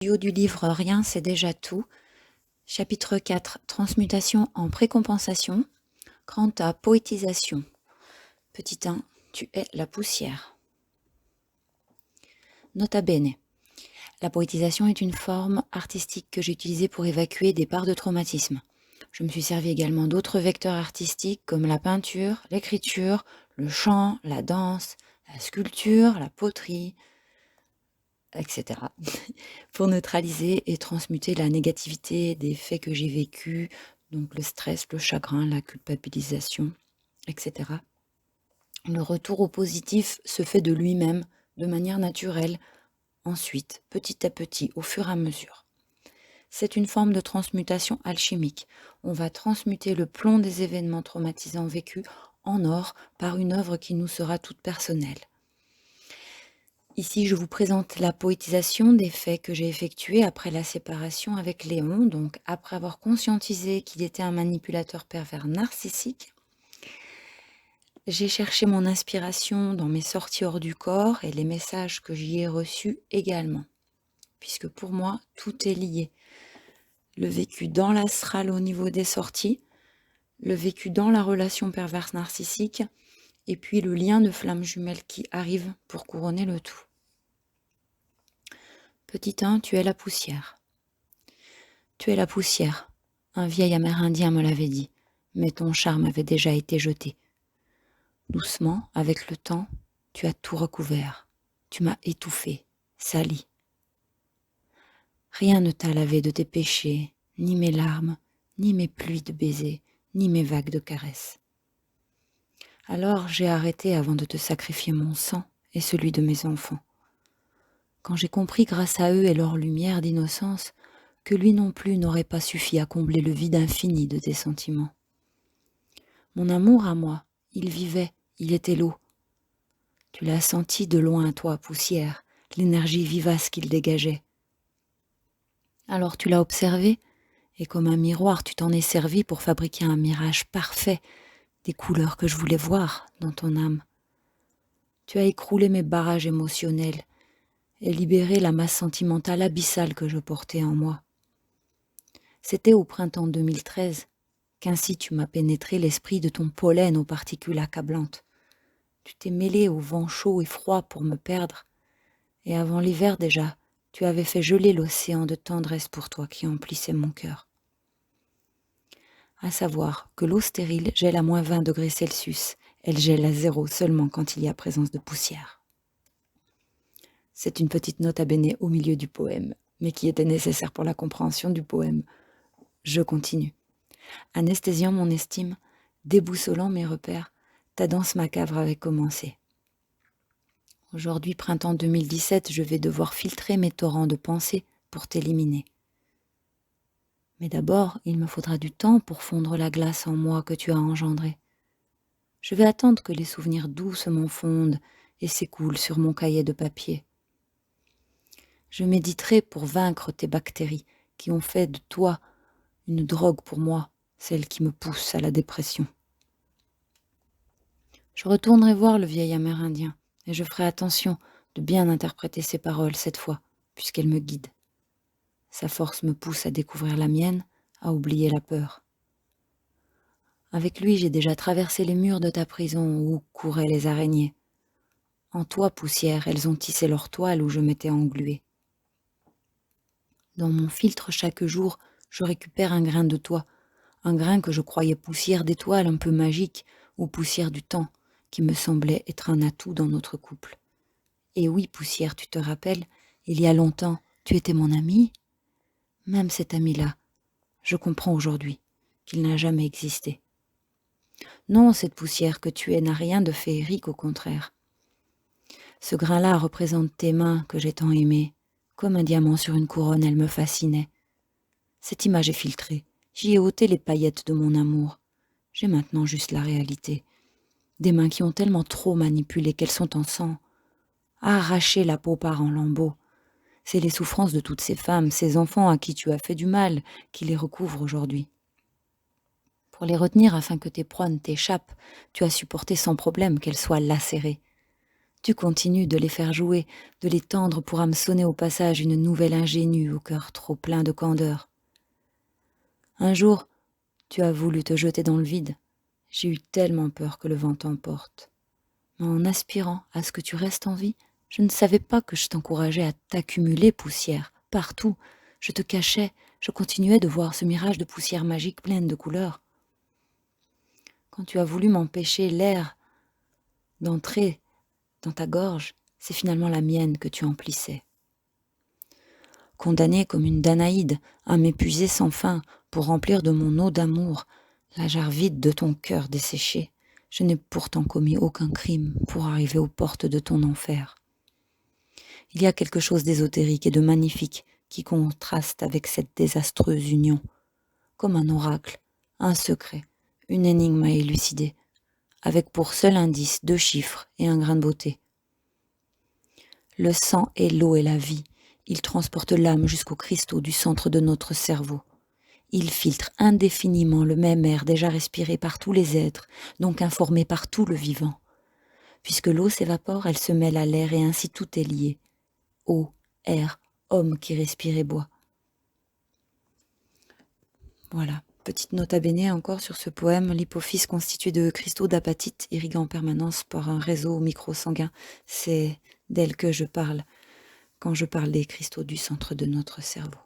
Audio du livre Rien, c'est déjà tout. Chapitre 4. Transmutation en précompensation. Grand A. Poétisation. Petit 1. Tu es la poussière. Nota bene. La poétisation est une forme artistique que j'ai utilisée pour évacuer des parts de traumatisme. Je me suis servi également d'autres vecteurs artistiques comme la peinture, l'écriture, le chant, la danse, la sculpture, la poterie, etc. pour neutraliser et transmuter la négativité des faits que j'ai vécus, donc le stress, le chagrin, la culpabilisation, etc. Le retour au positif se fait de lui-même, de manière naturelle, ensuite, petit à petit, au fur et à mesure. C'est une forme de transmutation alchimique. On va transmuter le plomb des événements traumatisants vécus en or par une œuvre qui nous sera toute personnelle. Ici, je vous présente la poétisation des faits que j'ai effectués après la séparation avec Léon, donc après avoir conscientisé qu'il était un manipulateur pervers narcissique. J'ai cherché mon inspiration dans mes sorties hors du corps et les messages que j'y ai reçus également, puisque pour moi, tout est lié. Le vécu dans l'astral au niveau des sorties, le vécu dans la relation perverse narcissique, et puis le lien de flamme jumelle qui arrive pour couronner le tout. Petit 1, tu es la poussière. Tu es la poussière. Un vieil Amérindien me l'avait dit, mais ton charme avait déjà été jeté. Doucement, avec le temps, tu as tout recouvert. Tu m'as étouffé, sali. Rien ne t'a lavé de tes péchés, ni mes larmes, ni mes pluies de baisers, ni mes vagues de caresses. Alors j'ai arrêté avant de te sacrifier mon sang et celui de mes enfants. Quand j'ai compris grâce à eux et leur lumière d'innocence que lui non plus n'aurait pas suffi à combler le vide infini de tes sentiments. Mon amour à moi, il vivait, il était l'eau. Tu l'as senti de loin, toi, poussière, l'énergie vivace qu'il dégageait. Alors tu l'as observé, et comme un miroir, tu t'en es servi pour fabriquer un mirage parfait des couleurs que je voulais voir dans ton âme. Tu as écroulé mes barrages émotionnels et libéré la masse sentimentale abyssale que je portais en moi. C'était au printemps 2013 qu'ainsi tu m'as pénétré l'esprit de ton pollen aux particules accablantes. Tu t'es mêlé au vent chaud et froid pour me perdre, et avant l'hiver déjà, tu avais fait geler l'océan de tendresse pour toi qui emplissait mon cœur. À savoir que l'eau stérile gèle à moins 20 degrés Celsius, elle gèle à 0 seulement quand il y a présence de poussière. C'est une petite note à bene au milieu du poème, mais qui était nécessaire pour la compréhension du poème. Je continue. Anesthésiant mon estime, déboussolant mes repères, ta danse macabre avait commencé. Aujourd'hui, printemps 2017, je vais devoir filtrer mes torrents de pensées pour t'éliminer. Mais d'abord, il me faudra du temps pour fondre la glace en moi que tu as engendrée. Je vais attendre que les souvenirs doux se m'en fondent et s'écoulent sur mon cahier de papier. Je méditerai pour vaincre tes bactéries qui ont fait de toi une drogue pour moi, celle qui me pousse à la dépression. Je retournerai voir le vieil Amérindien et je ferai attention de bien interpréter ses paroles cette fois, puisqu'elles me guident. Sa force me pousse à découvrir la mienne, à oublier la peur. Avec lui, j'ai déjà traversé les murs de ta prison où couraient les araignées. En toi, poussière, elles ont tissé leur toile où je m'étais engluée. Dans mon filtre chaque jour, je récupère un grain de toi, un grain que je croyais poussière d'étoile un peu magique ou poussière du temps, qui me semblait être un atout dans notre couple. Et oui, poussière, tu te rappelles, il y a longtemps, tu étais mon ami. Même cet ami-là, je comprends aujourd'hui qu'il n'a jamais existé. Non, cette poussière que tu es n'a rien de féerique, au contraire. Ce grain-là représente tes mains que j'ai tant aimées. Comme un diamant sur une couronne, elle me fascinait. Cette image est filtrée. J'y ai ôté les paillettes de mon amour. J'ai maintenant juste la réalité. Des mains qui ont tellement trop manipulé qu'elles sont en sang. Arraché la peau par en lambeaux. C'est les souffrances de toutes ces femmes, ces enfants à qui tu as fait du mal, qui les recouvrent aujourd'hui. Pour les retenir afin que tes proies ne t'échappent, tu as supporté sans problème qu'elles soient lacérées. Tu continues de les faire jouer, de les tendre pour hameçonner au passage une nouvelle ingénue au cœur trop plein de candeur. Un jour, tu as voulu te jeter dans le vide. J'ai eu tellement peur que le vent t'emporte. Mais en aspirant à ce que tu restes en vie, je ne savais pas que je t'encourageais à t'accumuler poussière, partout. Je te cachais, je continuais de voir ce mirage de poussière magique pleine de couleurs. Quand tu as voulu m'empêcher l'air d'entrer dans ta gorge, c'est finalement la mienne que tu emplissais. Condamnée comme une Danaïde à m'épuiser sans fin pour remplir de mon eau d'amour la jarre vide de ton cœur desséché, je n'ai pourtant commis aucun crime pour arriver aux portes de ton enfer. Il y a quelque chose d'ésotérique et de magnifique qui contraste avec cette désastreuse union, comme un oracle, un secret, une énigme à élucider, avec pour seul indice 2 chiffres et un grain de beauté. Le sang est l'eau et la vie. Il transporte l'âme jusqu'aux cristaux du centre de notre cerveau. Il filtre indéfiniment le même air déjà respiré par tous les êtres, donc informé par tout le vivant. Puisque l'eau s'évapore, elle se mêle à l'air et ainsi tout est lié. Eau, air, homme qui respire et boit. Voilà, petite nota bene encore sur ce poème. L'hypophyse constituée de cristaux d'apatite irrigués en permanence par un réseau micro-sanguin. C'est d'elle que je parle quand je parle des cristaux du centre de notre cerveau.